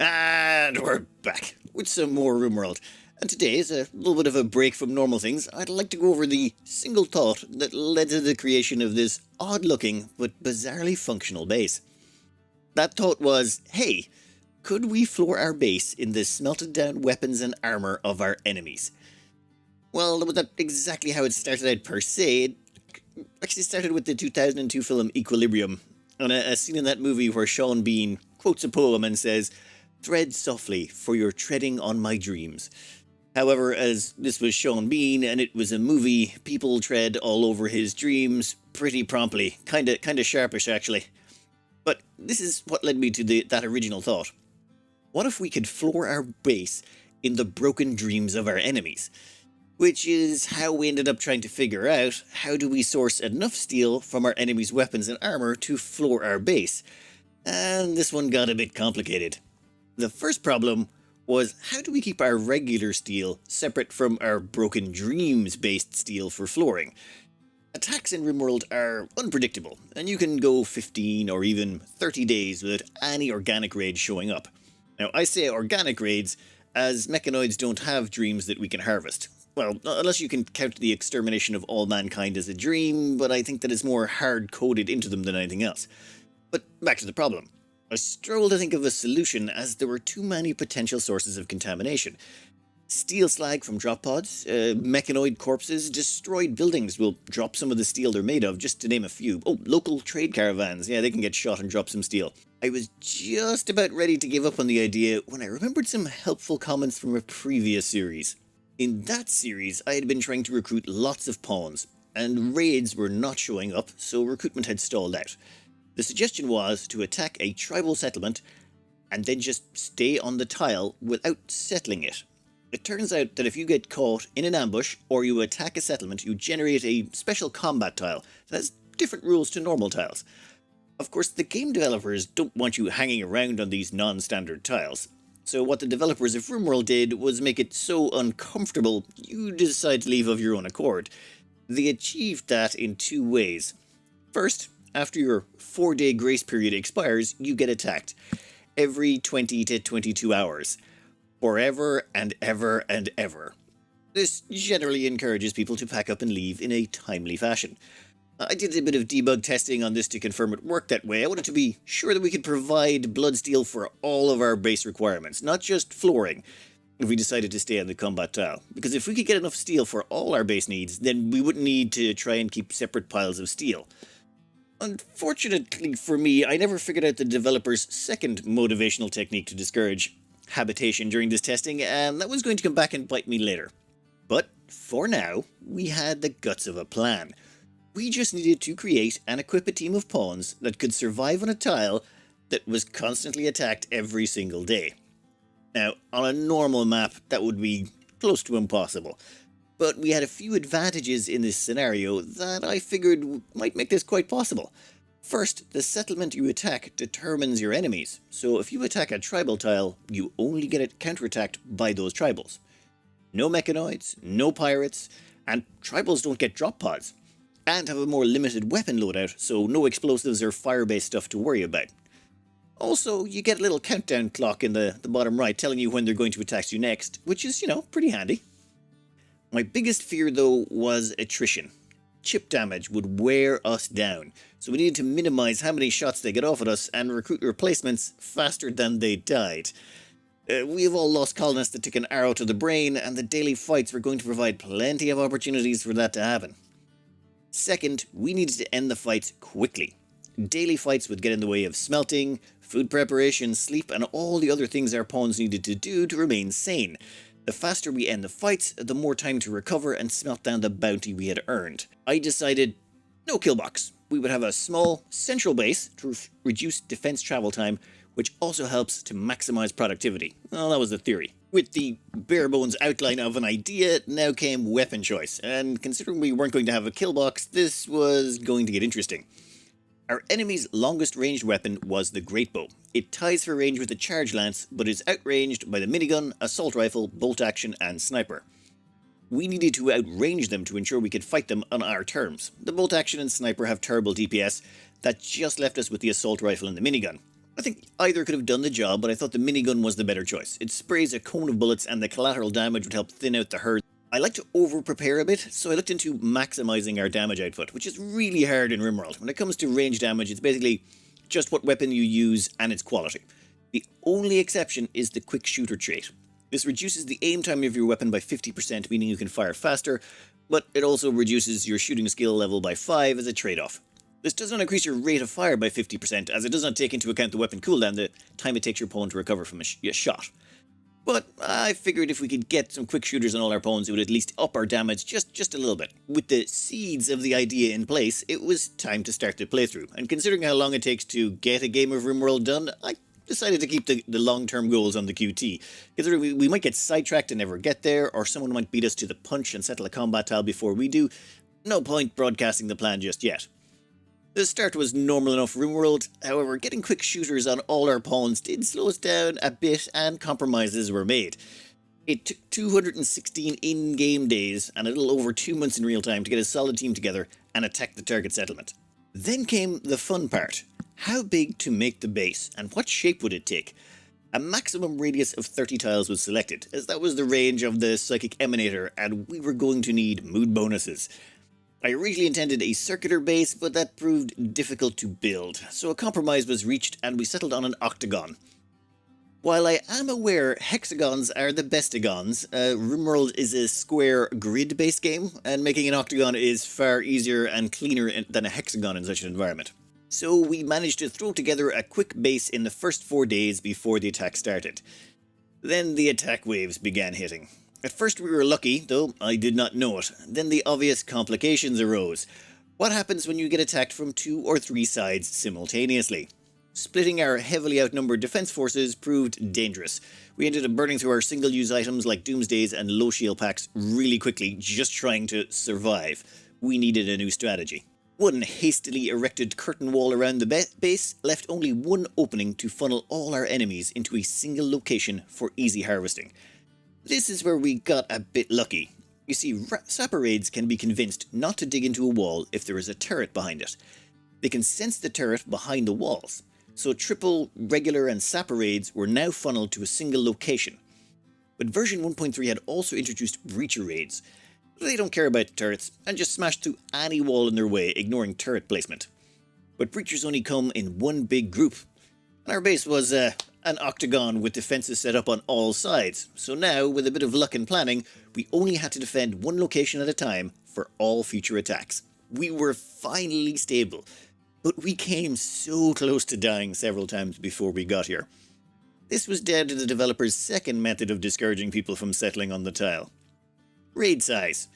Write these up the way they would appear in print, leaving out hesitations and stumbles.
And we're back with some more RimWorld. And today is a little bit of a break from normal things. I'd like to go over the single thought that led to the creation of this odd-looking but bizarrely functional base. That thought was, hey, could we floor our base in the smelted down weapons and armor of our enemies? Well, that was not exactly how it started out per se. It actually started with the 2002 film Equilibrium, and a scene in that movie where Sean Bean quotes a poem and says, "Tread softly, for you're treading on my dreams." However, as this was Sean Bean and it was a movie, people tread all over his dreams pretty promptly. Kinda sharpish, actually. But this is what led me to that original thought. What if we could floor our base in the broken dreams of our enemies? Which is how we ended up trying to figure out how do we source enough steel from our enemies' weapons and armor to floor our base. And this one got a bit complicated. The first problem was, how do we keep our regular steel separate from our broken dreams-based steel for flooring? Attacks in RimWorld are unpredictable, and you can go 15 or even 30 days without any organic raids showing up. Now, I say organic raids, as mechanoids don't have dreams that we can harvest. Well, unless you can count the extermination of all mankind as a dream, but I think that is more hard-coded into them than anything else. But back to the problem. I struggled to think of a solution as there were too many potential sources of contamination. Steel slag from drop pods, mechanoid corpses, destroyed buildings will drop some of the steel they're made of, just to name a few. Oh, local trade caravans, yeah, they can get shot and drop some steel. I was just about ready to give up on the idea when I remembered some helpful comments from a previous series. In that series, I had been trying to recruit lots of pawns, and raids were not showing up, so recruitment had stalled out. The suggestion was to attack a tribal settlement and then just stay on the tile without settling it. It turns out that if you get caught in an ambush or you attack a settlement, you generate a special combat tile that has different rules to normal tiles. Of course, the game developers don't want you hanging around on these non-standard tiles. So what the developers of RimWorld did was make it so uncomfortable you decide to leave of your own accord. They achieved that in two ways. First, after your 4-day grace period expires, you get attacked. Every 20 to 22 hours. Forever and ever and ever. This generally encourages people to pack up and leave in a timely fashion. I did a bit of debug testing on this to confirm it worked that way. I wanted to be sure that we could provide bloodsteel for all of our base requirements, not just flooring, if we decided to stay on the combat tile. Because if we could get enough steel for all our base needs, then we wouldn't need to try and keep separate piles of steel. Unfortunately for me, I never figured out the developer's second motivational technique to discourage habitation during this testing, and that was going to come back and bite me later. But for now, we had the guts of a plan. We just needed to create and equip a team of pawns that could survive on a tile that was constantly attacked every single day. Now, on a normal map, that would be close to impossible. But we had a few advantages in this scenario that I figured might make this quite possible. First, the settlement you attack determines your enemies, so if you attack a tribal tile, you only get it counterattacked by those tribals. No mechanoids, no pirates, and tribals don't get drop pods, and have a more limited weapon loadout, so no explosives or fire-based stuff to worry about. Also, you get a little countdown clock in the bottom right telling you when they're going to attack you next, which is, pretty handy. My biggest fear, though, was attrition. Chip damage would wear us down, so we needed to minimize how many shots they get off at us and recruit replacements faster than they died. We have all lost colonists that took an arrow to the brain, and the daily fights were going to provide plenty of opportunities for that to happen. Second, we needed to end the fights quickly. Daily fights would get in the way of smelting, food preparation, sleep, and all the other things our pawns needed to do to remain sane. The faster we end the fights, the more time to recover and smelt down the bounty we had earned. I decided, no killbox. We would have a small, central base to reduce defense travel time, which also helps to maximize productivity. Well, that was the theory. With the bare-bones outline of an idea, now came weapon choice, and considering we weren't going to have a killbox, this was going to get interesting. Our enemy's longest ranged weapon was the great bow. It ties for range with the charge lance, but is outranged by the minigun, assault rifle, bolt action, and sniper. We needed to outrange them to ensure we could fight them on our terms. The bolt action and sniper have terrible DPS that just left us with the assault rifle and the minigun. I think either could have done the job, but I thought the minigun was the better choice. It sprays a cone of bullets and the collateral damage would help thin out the herd. I like to over-prepare a bit, so I looked into maximising our damage output, which is really hard in RimWorld. When it comes to range damage, it's basically just what weapon you use and its quality. The only exception is the quick shooter trait. This reduces the aim time of your weapon by 50%, meaning you can fire faster, but it also reduces your shooting skill level by 5 as a trade-off. This does not increase your rate of fire by 50%, as it does not take into account the weapon cooldown, the time it takes your opponent to recover from a shot. But I figured if we could get some quick shooters on all our opponents, it would at least up our damage just a little bit. With the seeds of the idea in place, it was time to start the playthrough, and considering how long it takes to get a game of RimWorld done, I decided to keep the long-term goals on the QT. Considering we might get sidetracked and never get there, or someone might beat us to the punch and settle a combat tile before we do, no point broadcasting the plan just yet. The start was normal enough for RimWorld, however getting quick shooters on all our pawns did slow us down a bit and compromises were made. It took 216 in-game days and a little over 2 months in real time to get a solid team together and attack the target settlement. Then came the fun part. How big to make the base and what shape would it take? A maximum radius of 30 tiles was selected, as that was the range of the Psychic Emanator and we were going to need mood bonuses. I originally intended a circular base, but that proved difficult to build, so a compromise was reached and we settled on an octagon. While I am aware hexagons are the bestigons, RimWorld is a square grid-based game, and making an octagon is far easier and cleaner than a hexagon in such an environment. So we managed to throw together a quick base in the first 4 days before the attack started. Then the attack waves began hitting. At first we were lucky, though I did not know it. Then the obvious complications arose. What happens when you get attacked from 2 or 3 sides simultaneously? Splitting our heavily outnumbered defense forces proved dangerous. We ended up burning through our single-use items like Doomsdays and low shield packs really quickly, just trying to survive. We needed a new strategy. One hastily erected curtain wall around the base left only one opening to funnel all our enemies into a single location for easy harvesting. This is where we got a bit lucky. You see, sapper raids can be convinced not to dig into a wall if there is a turret behind it. They can sense the turret behind the walls, so triple, regular and sapper raids were now funneled to a single location. But version 1.3 had also introduced breacher raids. They don't care about turrets and just smash through any wall in their way, ignoring turret placement. But breachers only come in one big group. And our base was an octagon with defences set up on all sides, so now, with a bit of luck and planning, we only had to defend one location at a time for all future attacks. We were finally stable, but we came so close to dying several times before we got here. This was down to the developer's second method of discouraging people from settling on the tile. Raid size.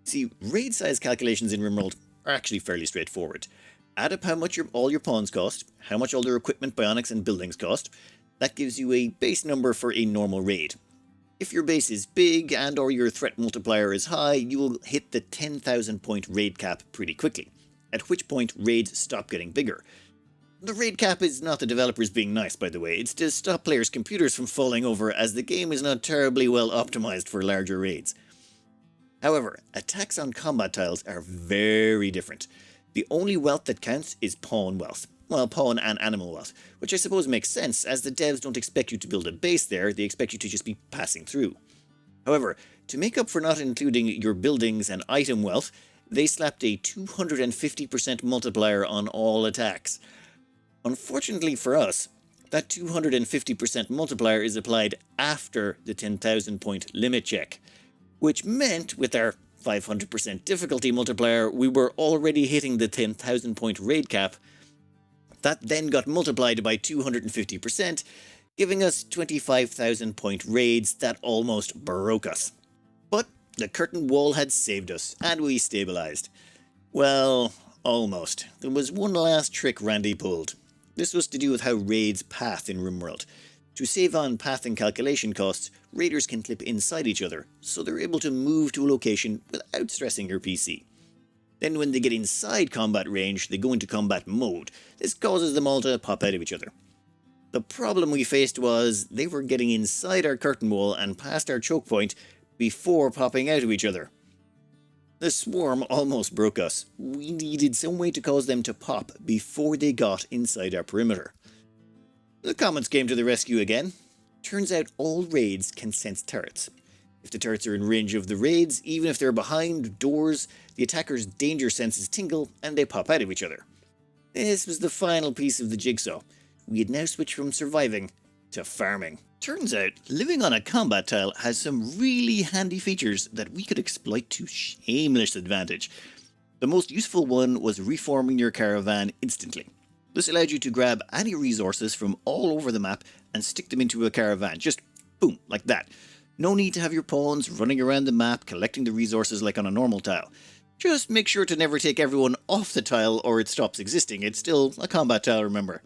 See, raid size calculations in RimWorld are actually fairly straightforward. Add up how much all your pawns cost, how much all their equipment, bionics and buildings cost. That gives you a base number for a normal raid. If your base is big and or your threat multiplier is high, you will hit the 10,000 point raid cap pretty quickly, at which point raids stop getting bigger. The raid cap is not the developers being nice, by the way, it's to stop players' computers from falling over, as the game is not terribly well optimized for larger raids. However, attacks on combat tiles are very different. The only wealth that counts is pawn wealth. Well, pawn and animal wealth, which I suppose makes sense, as the devs don't expect you to build a base there, they expect you to just be passing through. However, to make up for not including your buildings and item wealth, they slapped a 250% multiplier on all attacks. Unfortunately for us, that 250% multiplier is applied after the 10,000 point limit check, which meant with our 500% difficulty multiplier, we were already hitting the 10,000 point raid cap. That then got multiplied by 250%, giving us 25,000 point raids that almost broke us. But the curtain wall had saved us, and we stabilised. Well, almost. There was one last trick Randy pulled. This was to do with how raids path in RimWorld. To save on pathing calculation costs, raiders can clip inside each other, so they're able to move to a location without stressing your PC. Then when they get inside combat range, they go into combat mode. This causes them all to pop out of each other. The problem we faced was they were getting inside our curtain wall and past our choke point before popping out of each other. The swarm almost broke us. We needed some way to cause them to pop before they got inside our perimeter. The comments came to the rescue again. Turns out all raids can sense turrets. If the turrets are in range of the raids, even if they're behind doors, the attacker's danger senses tingle and they pop out of each other. This was the final piece of the jigsaw. We had now switched from surviving to farming. Turns out, living on a combat tile has some really handy features that we could exploit to shameless advantage. The most useful one was reforming your caravan instantly. This allowed you to grab any resources from all over the map and stick them into a caravan, just boom, like that. No need to have your pawns running around the map collecting the resources like on a normal tile. Just make sure to never take everyone off the tile or it stops existing. It's still a combat tile, remember.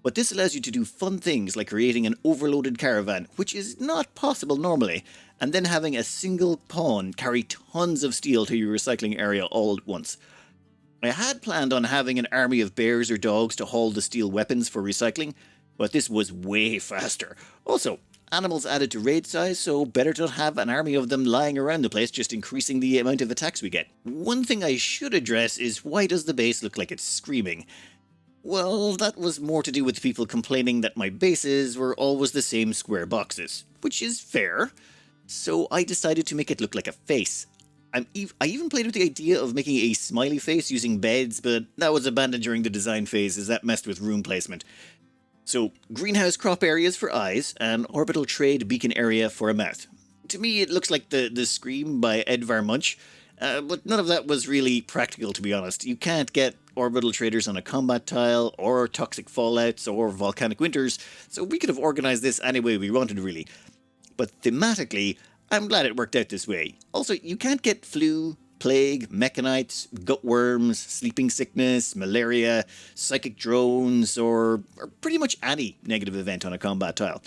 But this allows you to do fun things like creating an overloaded caravan, which is not possible normally, and then having a single pawn carry tons of steel to your recycling area all at once. I had planned on having an army of bears or dogs to haul the steel weapons for recycling, but this was way faster. Also, animals added to raid size, so better to not have an army of them lying around the place, just increasing the amount of attacks we get. One thing I should address is, why does the base look like it's screaming? Well, that was more to do with people complaining that my bases were always the same square boxes, which is fair. So I decided to make it look like a face. I even played with the idea of making a smiley face using beds, but that was abandoned during the design phase as that messed with room placement. So, greenhouse crop areas for eyes, and orbital trade beacon area for a mouth. To me, it looks like the Scream by Edvar Munch, but none of that was really practical, to be honest. You can't get orbital traders on a combat tile, or toxic fallouts, or volcanic winters, so we could have organised this any way we wanted, really. But thematically, I'm glad it worked out this way. Also, you can't get flu, plague, mechanites, gutworms, sleeping sickness, malaria, psychic drones, or pretty much any negative event on a combat tile.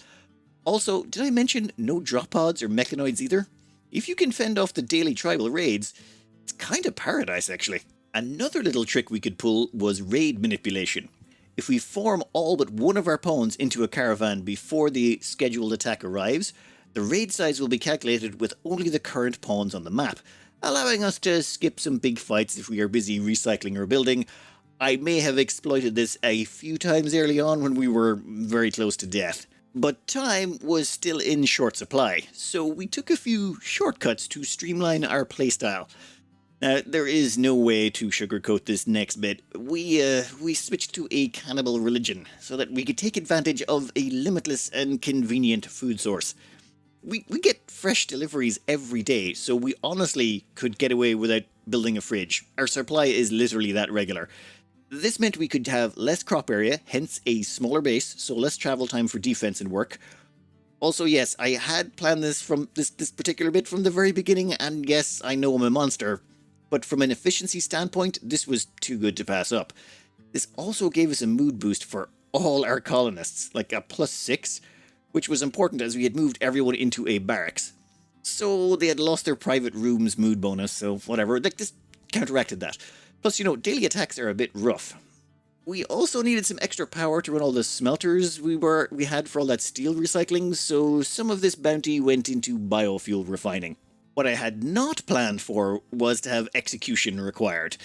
Also, did I mention no drop pods or mechanoids either? If you can fend off the daily tribal raids, it's kind of paradise actually. Another little trick we could pull was raid manipulation. If we form all but one of our pawns into a caravan before the scheduled attack arrives, the raid size will be calculated with only the current pawns on the map, allowing us to skip some big fights if we are busy recycling or building. I may have exploited this a few times early on when we were very close to death. But time was still in short supply, so we took a few shortcuts to streamline our playstyle. Now, there is no way to sugarcoat this next bit. We switched to a cannibal religion so that we could take advantage of a limitless and convenient food source. We get fresh deliveries every day, so we honestly could get away without building a fridge. Our supply is literally that regular. This meant we could have less crop area, hence a smaller base, so less travel time for defense and work. Also, yes, I had planned this from this particular bit from the very beginning, and yes, I know I'm a monster, but from an efficiency standpoint, this was too good to pass up. This also gave us a mood boost for all our colonists, like a +6, which was important as we had moved everyone into a barracks. So they had lost their private rooms mood bonus, so whatever, like this counteracted that. Plus, daily attacks are a bit rough. We also needed some extra power to run all the smelters we had for all that steel recycling, so some of this bounty went into biofuel refining. What I had not planned for was to have execution required,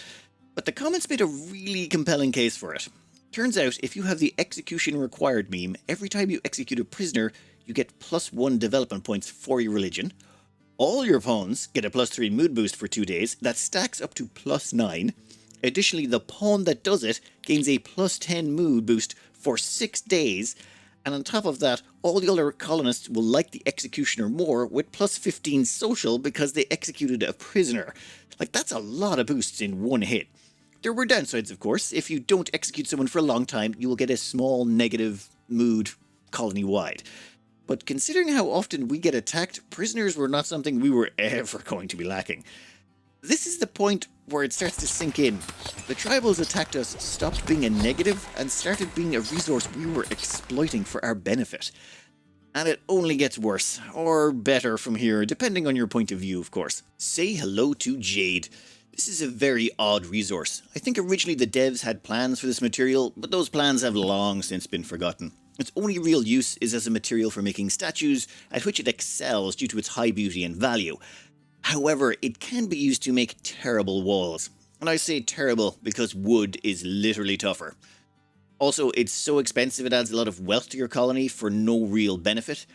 but the comments made a really compelling case for it. Turns out, if you have the execution required meme, every time you execute a prisoner, you get +1 development points for your religion. All your pawns get a +3 mood boost for 2 days, that stacks up to +9. Additionally, the pawn that does it gains a +10 mood boost for 6 days, and on top of that, all the other colonists will like the executioner more with +15 social because they executed a prisoner. Like, that's a lot of boosts in one hit. There were downsides, of course. If you don't execute someone for a long time, you will get a small negative mood colony-wide. But considering how often we get attacked, prisoners were not something we were ever going to be lacking. This is the point where it starts to sink in. The tribals attacked us stopped being a negative and started being a resource we were exploiting for our benefit. And it only gets worse, or better from here, depending on your point of view, of course. Say hello to Jade. This is a very odd resource. I think originally the devs had plans for this material, but those plans have long since been forgotten. Its only real use is as a material for making statues, at which it excels due to its high beauty and value. However, it can be used to make terrible walls. And I say terrible because wood is literally tougher. Also, it's so expensive it adds a lot of wealth to your colony for no real benefit.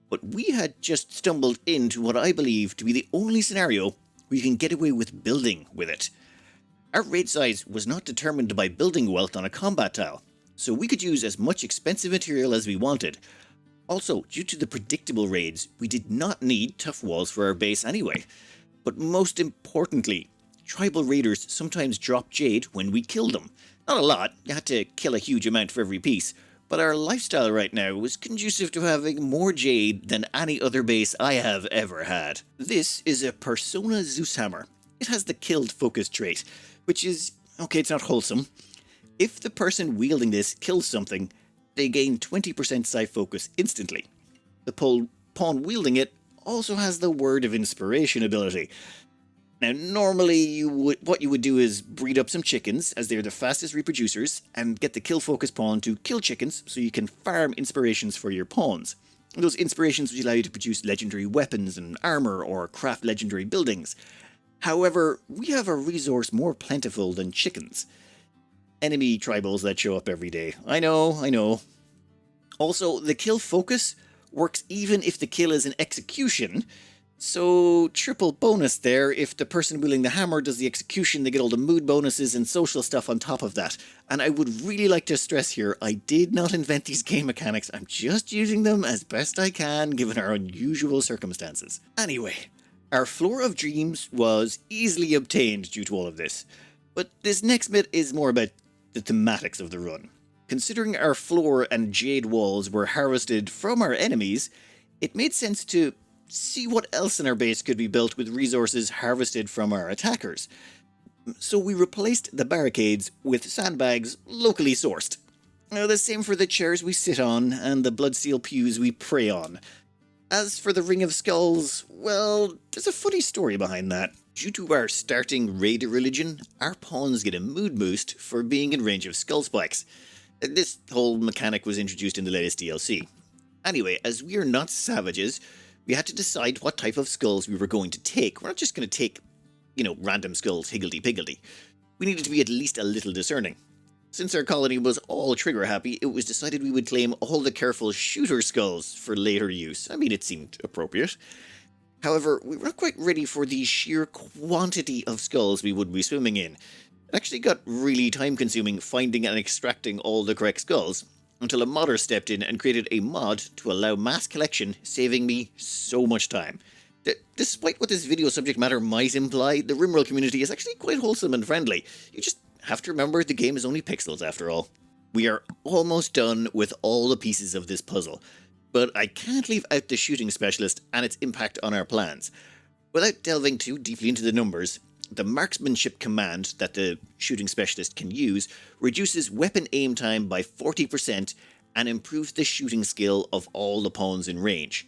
But we had just stumbled into what I believe to be the only scenario where you can get away with building with it. Our raid size was not determined by building wealth on a combat tile, so we could use as much expensive material as we wanted. Also, due to the predictable raids, we did not need tough walls for our base anyway. But most importantly, tribal raiders sometimes drop jade when we kill them. Not a lot, you had to kill a huge amount for every piece, but our lifestyle right now was conducive to having more jade than any other base I have ever had. This is a Persona Zeus Hammer. It has the killed focus trait, which is, okay, it's not wholesome. If the person wielding this kills something, they gain 20% psi focus instantly. The pawn wielding it also has the Word of Inspiration ability. Now, normally what you would do is breed up some chickens, as they're the fastest reproducers, and get the kill focus pawn to kill chickens so you can farm inspirations for your pawns. And those inspirations will allow you to produce legendary weapons and armor or craft legendary buildings. However, we have a resource more plentiful than chickens. Enemy tribals that show up every day. I know. Also, the kill focus works even if the kill is an execution, so triple bonus there. If the person wielding the hammer does the execution, they get all the mood bonuses and social stuff on top of that. And I would really like to stress here, I did not invent these game mechanics, I'm just using them as best I can given our unusual circumstances. Anyway, our Floor of Dreams was easily obtained due to all of this, but this next bit is more about the thematics of the run. Considering our floor and jade walls were harvested from our enemies, it made sense to see what else in our base could be built with resources harvested from our attackers. So we replaced the barricades with sandbags locally sourced. The same for the chairs we sit on and the bloodsteel pews we prey on. As for the Ring of Skulls, well, there's a funny story behind that. Due to our starting raider religion, our pawns get a mood boost for being in range of skull spikes. This whole mechanic was introduced in the latest DLC. Anyway, as we are not savages, we had to decide what type of skulls we were going to take. We're not just going to take, random skulls higgledy-piggledy. We needed to be at least a little discerning. Since our colony was all trigger happy, it was decided we would claim all the careful shooter skulls for later use. I mean, it seemed appropriate. However, we were not quite ready for the sheer quantity of skulls we would be swimming in. It actually got really time-consuming finding and extracting all the correct skulls, until a modder stepped in and created a mod to allow mass collection, saving me so much time. Despite what this video subject matter might imply, the RimWorld community is actually quite wholesome and friendly. You just have to remember the game is only pixels after all. We are almost done with all the pieces of this puzzle, but I can't leave out the shooting specialist and its impact on our plans. Without delving too deeply into the numbers, the marksmanship command that the shooting specialist can use reduces weapon aim time by 40% and improves the shooting skill of all the pawns in range.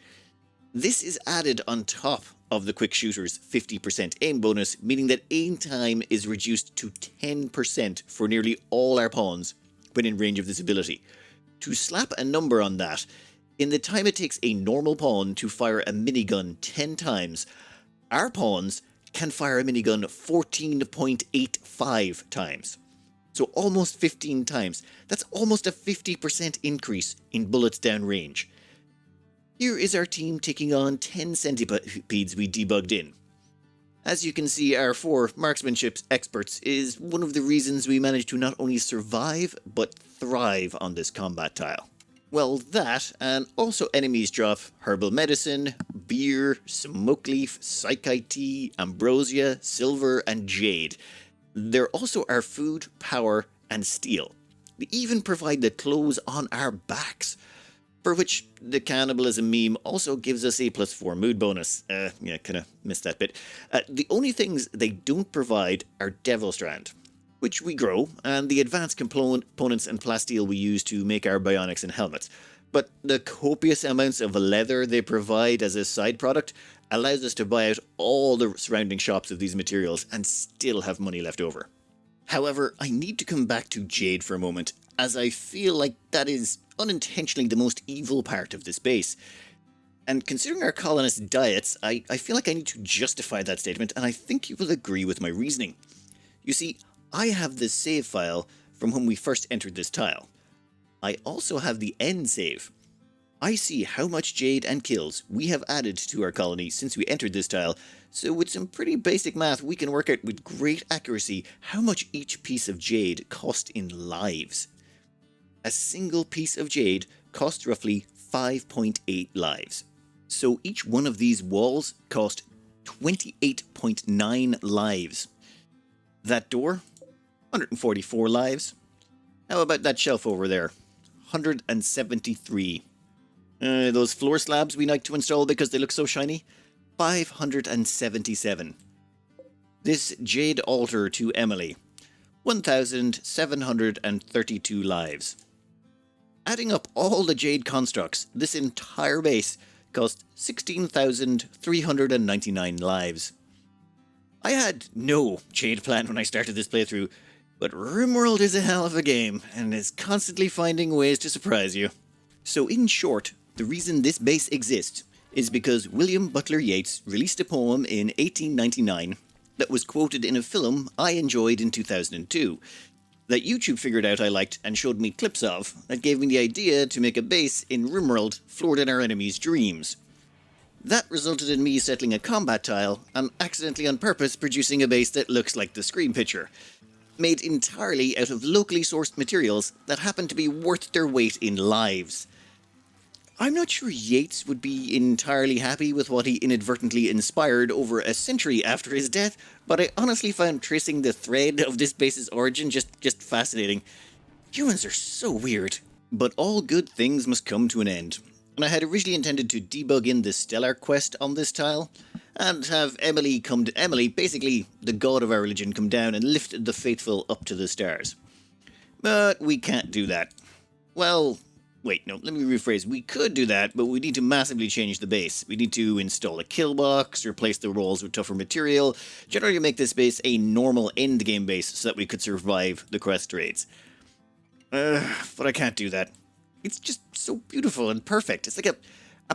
This is added on top of the quick shooter's 50% aim bonus, meaning that aim time is reduced to 10% for nearly all our pawns when in range of this ability. To slap a number on that, in the time it takes a normal pawn to fire a minigun 10 times, our pawns can fire a minigun 14.85 times. So almost 15 times. That's almost a 50% increase in bullets down range. Here is our team taking on 10 centipedes we debugged in. As you can see, our 4 marksmanship experts is one of the reasons we managed to not only survive, but thrive on this combat tile. Well, that, and also enemies drop herbal medicine, beer, smoke leaf, psychite tea, ambrosia, silver, and jade. They're also our food, power, and steel. They even provide the clothes on our backs, for which the cannibalism meme also gives us a +4 mood bonus. Kinda missed that bit. The only things they don't provide are Devil Strand, which we grow, and the advanced components and plasteel we use to make our bionics and helmets. But the copious amounts of leather they provide as a side product allows us to buy out all the surrounding shops of these materials and still have money left over. However, I need to come back to Jade for a moment, as I feel like that is unintentionally the most evil part of this base. And considering our colonist diets, I feel like I need to justify that statement, and I think you will agree with my reasoning. You see, I have this save file from when we first entered this tile. I also have the end save. I see how much jade and kills we have added to our colony since we entered this tile, so with some pretty basic math we can work out with great accuracy how much each piece of jade cost in lives. A single piece of jade costs roughly 5.8 lives. So each one of these walls cost 28.9 lives. That door, 144 lives. How about that shelf over there? 173. Those floor slabs we like to install because they look so shiny? 577. This jade altar to Emily, 1,732 lives. Adding up all the jade constructs, this entire base cost 16,399 lives. I had no jade plan when I started this playthrough, but RimWorld is a hell of a game, and is constantly finding ways to surprise you. So in short, the reason this base exists is because William Butler Yeats released a poem in 1899 that was quoted in a film I enjoyed in 2002, that YouTube figured out I liked and showed me clips of, that gave me the idea to make a base in RimWorld floored in our enemies' dreams. That resulted in me settling a combat tile and accidentally on purpose producing a base that looks like the screen picture, made entirely out of locally sourced materials that happen to be worth their weight in lives. I'm not sure Yeats would be entirely happy with what he inadvertently inspired over a century after his death, but I honestly found tracing the thread of this base's origin just fascinating. Humans are so weird. But all good things must come to an end, and I had originally intended to debug in the Stellar quest on this tile, and have Emily, basically the god of our religion, come down and lift the faithful up to the stars. But we can't do that. Well, wait, no, let me rephrase. We could do that, but we need to massively change the base. We need to install a kill box, replace the walls with tougher material, generally make this base a normal endgame base so that we could survive the quest raids. But I can't do that. It's just so beautiful and perfect. It's like a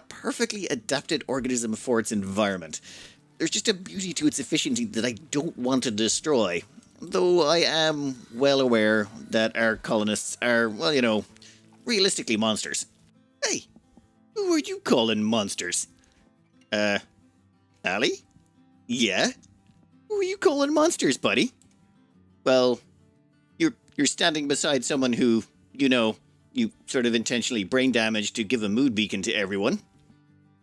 perfectly adapted organism for its environment. There's just a beauty to its efficiency that I don't want to destroy. Though I am well aware that our colonists are, well, you know, realistically monsters. Hey, who are you calling monsters? Allie? Yeah? Who are you calling monsters, buddy? Well, you're standing beside someone who, you know, you sort of intentionally brain damaged to give a mood beacon to everyone.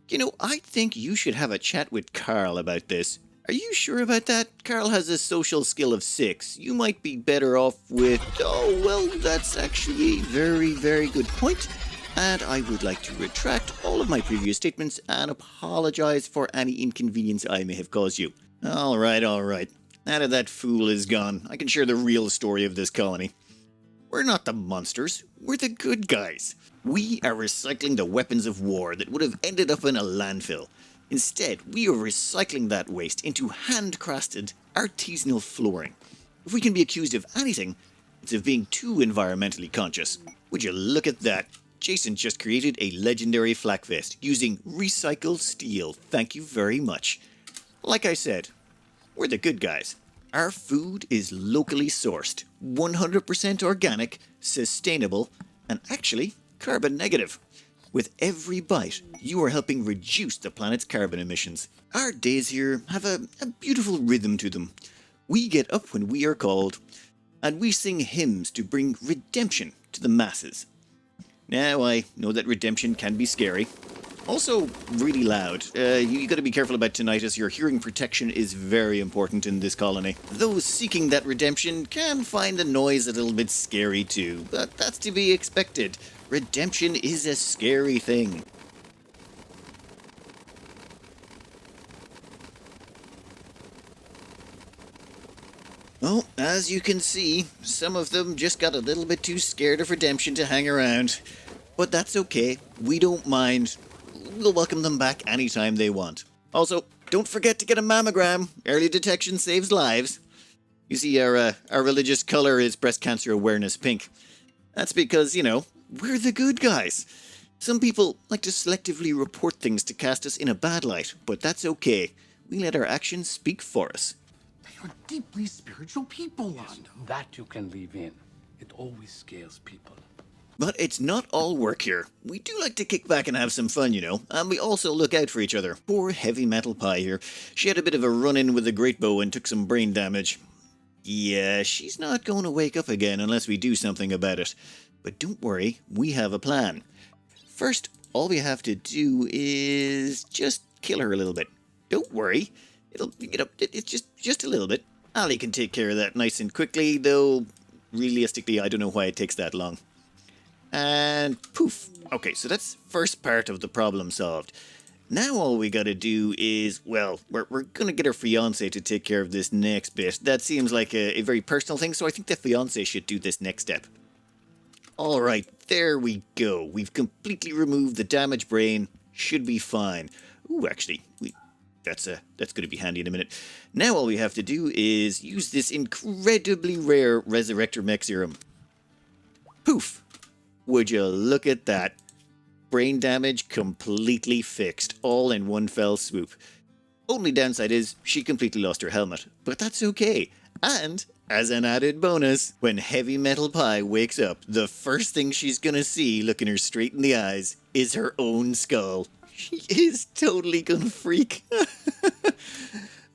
You know, I think you should have a chat with Carl about this. Are you sure about that? Carl has a social skill of 6. You might be better off with... Oh, well, that's actually a very, very good point. And I would like to retract all of my previous statements and apologize for any inconvenience I may have caused you. All right. Now that that fool is gone, I can share the real story of this colony. We're not the monsters, we're the good guys. We are recycling the weapons of war that would have ended up in a landfill. Instead, we are recycling that waste into handcrafted, artisanal flooring. If we can be accused of anything, it's of being too environmentally conscious. Would you look at that? Jason just created a legendary flak vest using recycled steel. Thank you very much. Like I said, we're the good guys. Our food is locally sourced, 100% organic, sustainable, and actually carbon negative. With every bite, you are helping reduce the planet's carbon emissions. Our days here have a beautiful rhythm to them. We get up when we are called, and we sing hymns to bring redemption to the masses. Now, I know that redemption can be scary. Also, really loud. You gotta be careful about tinnitus. Your hearing protection is very important in this colony. Those seeking that redemption can find the noise a little bit scary too, but that's to be expected. Redemption is a scary thing. Well, as you can see, some of them just got a little bit too scared of redemption to hang around. But that's okay. We don't mind. We'll welcome them back anytime they want. Also, don't forget to get a mammogram. Early detection saves lives. You see, our religious color is breast cancer awareness pink. That's because, you know, we're the good guys. Some people like to selectively report things to cast us in a bad light, but that's okay. We let our actions speak for us. They are deeply spiritual people, Yes, that you can leave in. It always scares people. But it's not all work here. We do like to kick back and have some fun, you know, and we also look out for each other. Poor Heavy Metal Pie here. She had a bit of a run-in with the Great Bow and took some brain damage. Yeah, she's not going to wake up again unless we do something about it. But don't worry, we have a plan. First, all we have to do is just kill her a little bit. Don't worry, it's just a little bit. Ali can take care of that nice and quickly, though realistically I don't know why it takes that long. And poof. Okay, so that's first part of the problem solved. Now all we gotta do is, well, we're gonna get our fiancé to take care of this next bit. That seems like a very personal thing, so I think the fiancé should do this next step. Alright, there we go. We've completely removed the damaged brain. Should be fine. Ooh, actually, that's gonna be handy in a minute. Now all we have to do is use this incredibly rare Resurrector Mech Serum. Poof! Would you look at that? Brain damage completely fixed, all in one fell swoop. Only downside is she completely lost her helmet, but that's okay. And, as an added bonus, when Heavy Metal Pie wakes up, the first thing she's gonna see looking her straight in the eyes is her own skull. She is totally gonna freak.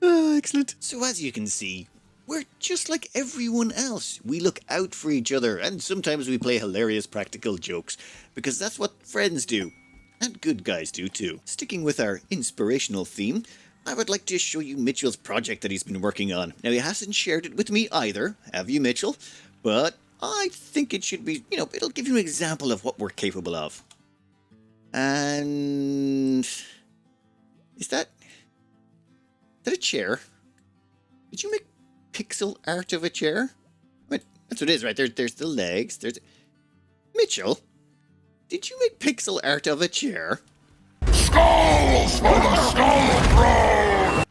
Oh, excellent. So as you can see, we're just like everyone else. We look out for each other, and sometimes we play hilarious practical jokes, because that's what friends do. And good guys do too. Sticking with our inspirational theme, I would like to show you Mitchell's project that he's been working on. Now, he hasn't shared it with me either, have you, Mitchell? But I think it should be, it'll give you an example of what we're capable of. And is that a chair? Did you make pixel art of a chair? Wait, that's what it is, right? There's the legs. Mitchell, did you make pixel art of a chair? Skulls for the Skull Throne!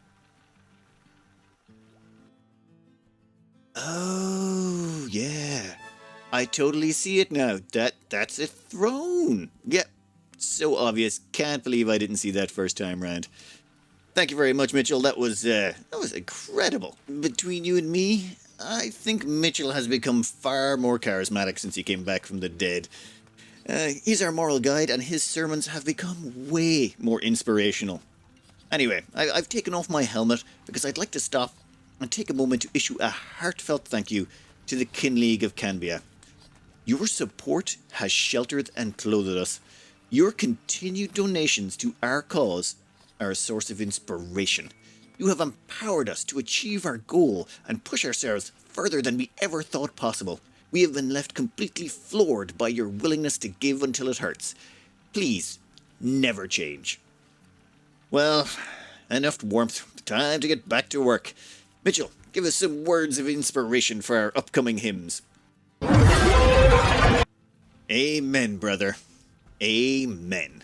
Oh, yeah. I totally see it now. That's a throne. Yeah, so obvious. Can't believe I didn't see that first time round. Thank you very much, Mitchell. That was incredible. Between you and me, I think Mitchell has become far more charismatic since he came back from the dead. He's our moral guide, and his sermons have become way more inspirational. Anyway, I've taken off my helmet because I'd like to stop and take a moment to issue a heartfelt thank you to the Kinleague of Canbia. Your support has sheltered and clothed us. Your continued donations to our cause are a source of inspiration. You have empowered us to achieve our goal and push ourselves further than we ever thought possible. We have been left completely floored by your willingness to give until it hurts. Please, never change. Well, enough warmth. Time to get back to work. Mitchell, give us some words of inspiration for our upcoming hymns. Amen, brother. Amen.